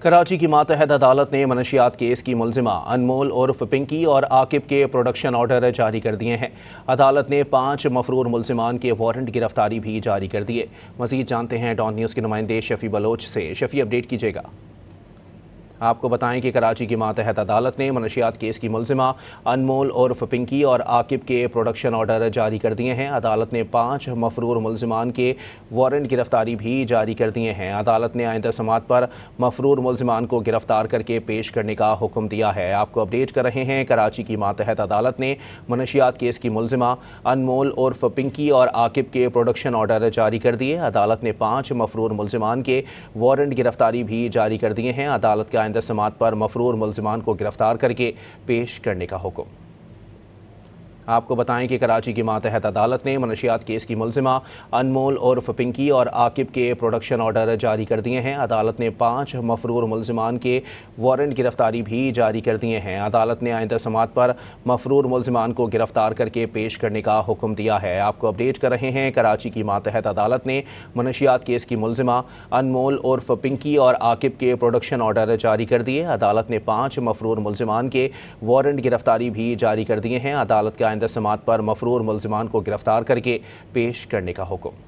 کراچی کی ماتحت عدالت نے منشیات کیس کی ملزمہ انمول عرف پنکی اور عاقب کے پروڈکشن آرڈر جاری کر دیے ہیں۔ عدالت نے 5 مفرور ملزمان کے وارنٹ گرفتاری بھی جاری کر دیے۔ مزید جانتے ہیں ڈان نیوز کے نمائندے شفیع بلوچ سے۔ شفیع، اپڈیٹ کیجیے گا۔ آپ کو بتائیں کہ کراچی کی ماتحت عدالت نے منشیات کیس کی ملزمہ انمول عرف پنکی اور عاقب کے پروڈکشن آرڈر جاری کر دیے ہیں۔ عدالت نے 5 مفرور ملزمان کے وارنٹ گرفتاری بھی جاری کر دیے ہیں۔ عدالت نے آئندہ سماعت پر مفرور ملزمان کو گرفتار کر کے پیش کرنے کا حکم دیا ہے۔ آپ کو اپڈیٹ کر رہے ہیں۔ کراچی کی ماتحت عدالت نے منشیات کیس کی ملزمہ انمول عرف پنکی اور عاقب کے پروڈکشن آرڈر جاری کر دیے۔ عدالت نے 5 مفرور ملزمان کے وارنٹ گرفتاری بھی جاری کر دیے ہیں۔ عدالت کا آئندہ سماعت پر مفرور ملزمان کو گرفتار کر کے پیش کرنے کا حکم۔ آپ کو بتائیں کہ کراچی کی ماتحت عدالت نے منشیات کیس کی ملزمہ انمول عرف پنکی اور عاقب کے پروڈکشن آرڈر جاری کر دیے ہیں۔ عدالت نے 5 مفرور ملزمان کے وارنٹ گرفتاری بھی جاری کر دیے ہیں۔ عدالت نے آئندہ سماعت پر مفرور ملزمان کو گرفتار کر کے پیش کرنے کا حکم دیا ہے۔ آپ کو اپڈیٹ کر رہے ہیں۔ کراچی کی ماتحت عدالت نے منشیات کیس کی ملزمہ انمول عرف پنکی اور عاقب کے پروڈکشن آرڈر جاری کر دیے۔ عدالت نے 5 مفرور ملزمان کے وارنٹ گرفتاری بھی جاری کر دیے ہیں۔ عدالت کا آئندہ سماعت پر مفرور ملزمان کو گرفتار کر کے پیش کرنے کا حکم۔